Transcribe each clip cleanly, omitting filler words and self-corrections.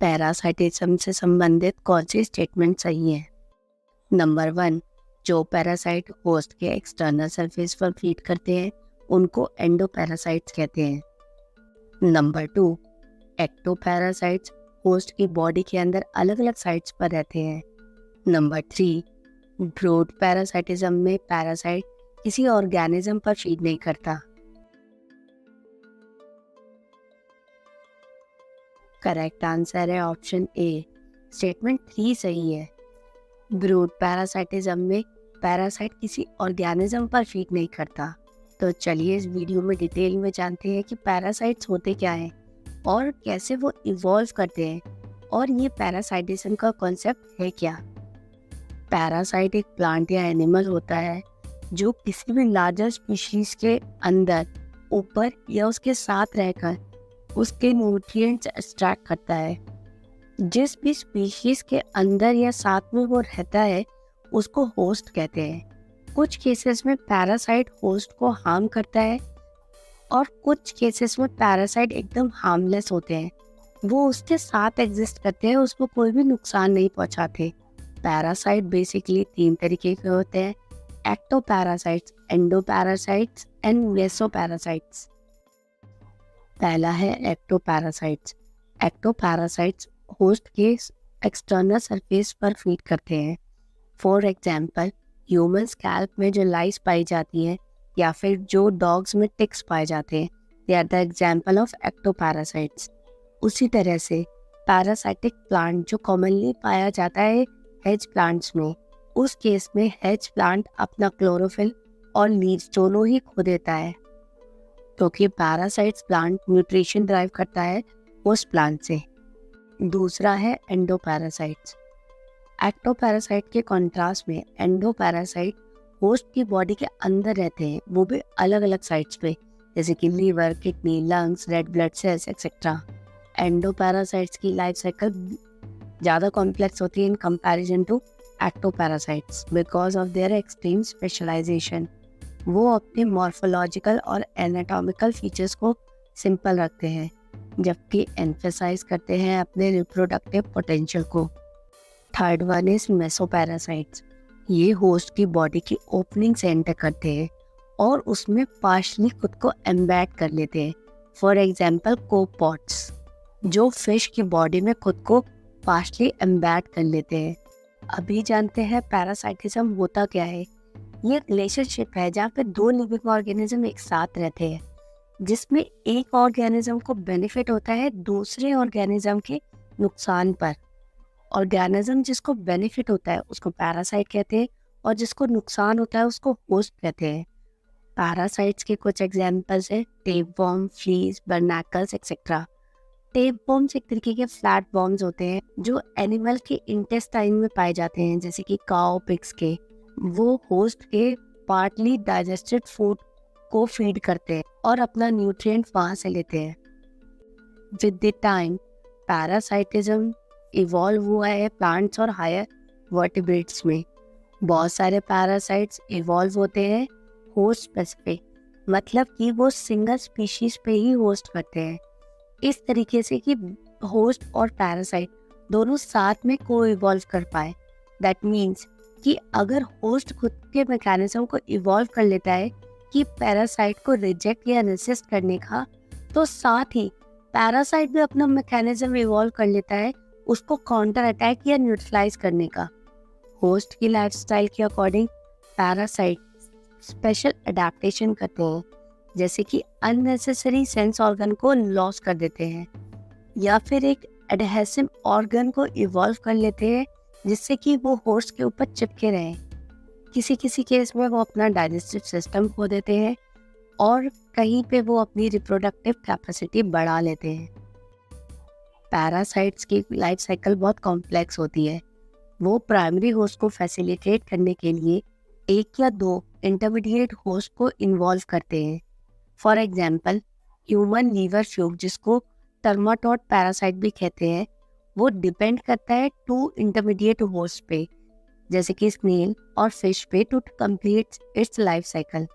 Parasitism से संबंधित कौन सी स्टेटमेंट सही है? नंबर 1, जो पैरासाइट होस्ट के एक्सटर्नल सरफेस पर फीड करते हैं उनको एंडोपैरासाइट्स कहते हैं। नंबर 2, एक्टोपैरासाइट्स होस्ट की बॉडी के अंदर अलग अलग साइट्स पर रहते हैं। नंबर 3, ब्रॉड पैरासाइटिज्म में पैरासाइट किसी ऑर्गेनिज्म पर फीड नहीं करता। करेक्ट आंसर है ऑप्शन ए, स्टेटमेंट 3 सही है। ब्रूड पैरासाइटिज्म में पैरासाइट किसी ऑर्गेनिज्म पर फीड नहीं करता। तो चलिए इस वीडियो में डिटेल में जानते हैं कि पैरासाइट्स होते क्या हैं और कैसे वो इवॉल्व करते हैं और ये पैरासाइटिज्म का कॉन्सेप्ट है क्या। पैरासाइट एक प्लांट या एनिमल होता है जो किसी भी लार्जर स्पीशीज के अंदर, ऊपर या उसके साथ रहकर उसके न्यूट्रिएंट्स एक्सट्रैक्ट करता है। जिस भी स्पीशीज के अंदर या साथ में वो रहता है उसको होस्ट कहते हैं। कुछ केसेस में पैरासाइट होस्ट को हार्म करता है और कुछ केसेस में पैरासाइट एकदम हार्मलेस होते हैं, वो उसके साथ एग्जिस्ट करते हैं, उसको कोई भी नुकसान नहीं पहुंचाते। पैरासाइट बेसिकली 3 तरीके के होते हैं: एक्टोपैरासाइट्स, एंडोपैरासाइट्स एंड मेसोपैरासाइट्स। पहला है एक्टोपैरासाइट्स। एक्टोपैरासाइट्स होस्ट के एक्सटर्नल सरफेस पर फीड करते हैं। फॉर एग्जाम्पल, ह्यूमन स्कैल्प में जो लाइस पाई जाती है या फिर जो डॉग्स में टिक्स पाए जाते हैं, they are the example of ectoparasites. उसी तरह से पैरासाइटिक प्लांट जो कॉमनली पाया जाता है हेज प्लांट्स में, उस केस में हेज प्लांट अपना क्लोरोफिल और लीव्स दोनों ही खो देता है, क्योंकि पैरासाइट्स प्लांट न्यूट्रिशन ड्राइव करता है उस प्लांट से। दूसरा है एंडोपैरासाइट्स। एक्टोपैरासाइट के कॉन्ट्रास्ट में एंडोपैरासाइट होस्ट की बॉडी के अंदर रहते हैं, वो भी अलग अलग साइट्स पे, जैसे कि liver, kidney, lungs, red blood cells etcetera. Endoparasites की लाइफ साइकिल ज़्यादा कॉम्प्लेक्स होती है in comparison to ectoparasites because of their extreme specialisation. वो अपने मॉर्फोलॉजिकल और एनाटॉमिकल फीचर्स को सिंपल रखते हैं, जबकि एम्फेसाइज करते हैं अपने रिप्रोडक्टिव पोटेंशियल को। Third one is mesoparasites. ये होस्ट की बॉडी की ओपनिंग से एंटर करते हैं और उसमें पार्शली खुद को एम्बेड कर लेते हैं। फॉर एग्जाम्पल, कोपॉड्स जो फिश की बॉडी में खुद को पार्शली एम्बेड कर लेते हैं। अभी जानते हैं पैरासाइटिज्म होता क्या है। ये रिलेशनशिप है जहाँ पे 2 लिविंग ऑर्गेनिज्म एक साथ रहते हैं, जिसमें एक ऑर्गेनिज्म को बेनिफिट होता है दूसरे ऑर्गेनिज्म के नुकसान पर। ऑर्गेनिज्म जिसको बेनिफिट होता है उसको पैरासाइट कहते हैं और जिसको नुकसान होता है उसको होस्ट कहते हैं। पैरासाइट्स के कुछ एग्जाम्पल्स है टेपवर्म, फ्लीज, बर्नैकल्स एक्सेट्रा। टेपवर्म्स एक तरीके के फ्लैट वर्म्स होते हैं जो एनिमल के इंटेस्टाइन में पाए जाते हैं, जैसे कि काउ, पिग्स के। वो होस्ट के पार्टली डाइजेस्टेड फूड को फीड करते हैं और अपना न्यूट्रिएंट वहाँ से लेते हैं। With the time parasitism evolve हुआ है प्लांट्स और हायर वर्टिब्रेट्स में। बहुत सारे पैरासाइट्स इवॉल्व होते हैं होस्ट स्पेसिफिक, मतलब कि वो सिंगल स्पीशीज पे ही होस्ट करते हैं, इस तरीके से कि होस्ट और पैरासाइट दोनों साथ में को इवॉल्व कर पाए। दैट मीन्स कि अगर होस्ट खुद के मैकेनिज्म को इवॉल्व कर लेता है कि पैरासाइट को रिजेक्ट या रेसिस्ट करने का, तो साथ ही पैरासाइट भी अपना मैकेनिज्म इवॉल्व कर लेता है उसको काउंटर अटैक या न्यूट्रलाइज करने का। होस्ट की लाइफस्टाइल के अकॉर्डिंग पैरासाइट स्पेशल अडेप्टेशन करते हैं, जैसे कि अननेसेसरी सेंस ऑर्गन को लॉस कर देते हैं या फिर एक एडहेसिव ऑर्गन को इवॉल्व कर लेते हैं जिससे कि वो होस्ट के ऊपर चिपके रहें। किसी किसी केस में वो अपना डाइजेस्टिव सिस्टम खो देते हैं और कहीं पे वो अपनी रिप्रोडक्टिव कैपेसिटी बढ़ा लेते हैं। पैरासाइट्स की लाइफ साइकिल बहुत कॉम्प्लेक्स होती है। वो प्राइमरी होस्ट को फैसिलिटेट करने के लिए 1 या 2 इंटरमीडिएट होस्ट को इन्वॉल्व करते हैं। For example, human liver fluke, जिसको टर्माटोड पैरासाइट भी कहते हैं, वो डिपेंड करता है 2 इंटरमीडिएट होस्ट पे, जैसे कि स्नेल और फिश पे, to complete its life cycle.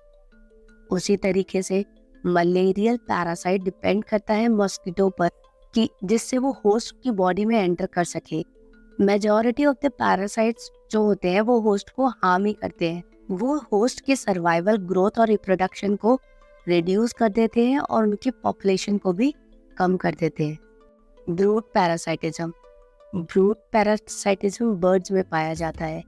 उसी तरीके से मलेरियल पैरासाइट डिपेंड करता है मॉस्किटो पर, कि जिससे वो होस्ट की बॉडी में एंटर कर सके। मेजॉरिटी ऑफ द पैरासाइट्स जो होते हैं वो होस्ट को हार्म ही करते हैं। वो होस्ट के सर्वाइवल, ग्रोथ और रिप्रोडक्शन को रिड्यूस कर देते हैं और उनकी पॉपुलेशन को भी कम कर देते हैं। Brood parasitism. Brood parasitism birds में पाया जाता है।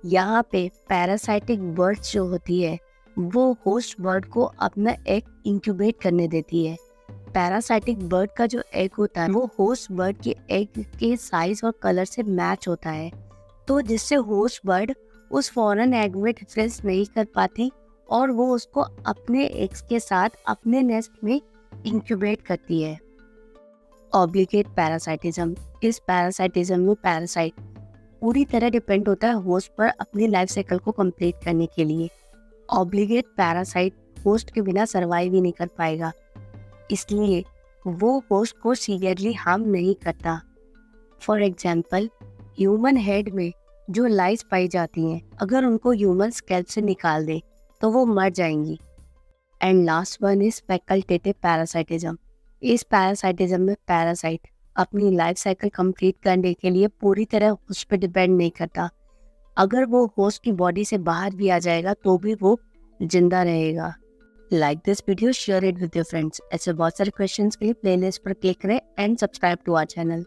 यहाँ पे पैरासाइटिक बर्ड्स जो होती है वो होस्ट बर्ड को अपना एग इंक्यूबेट करने देती है। पैरासाइटिक बर्ड का जो एग होता है वो होस्ट बर्ड के एग के साइज और कलर से मैच होता है, तो जिससे होस्ट बर्ड उस फॉरेन एग में डिफरेंस नहीं कर पाती और वो उसको अपने एग्स के साथ अपने नेस्ट में इंक्यूबेट करती है। Obligate parasitism. इस पैरासाइटिज्म में पैरासाइट पूरी तरह डिपेंड होता है होस्ट पर अपनी लाइफ साइकिल को कंप्लीट करने के लिए। ऑब्लिगेट पैरासाइट होस्ट के बिना सर्वाइव ही नहीं कर पाएगा, इसलिए वो होस्ट को सीवियरली हार्म नहीं करता। फॉर एग्जाम्पल, ह्यूमन हेड में जो लाइस पाई जाती हैं, अगर उनको ह्यूमन स्कैल्प से निकाल दे तो वो मर जाएंगी। And last one is facultative parasitism. इस पैरासाइटिज्म में पैरासाइट अपनी लाइफ साइकिल कंप्लीट करने के लिए पूरी तरह होस्ट पे डिपेंड नहीं करता। अगर वो होस्ट की बॉडी से बाहर भी आ जाएगा तो भी वो जिंदा रहेगा। Like this video, share it with your friends. ऐसे बहुत सारे क्वेश्चंस के लिए प्लेलिस्ट पर क्लिक करें and subscribe to our channel.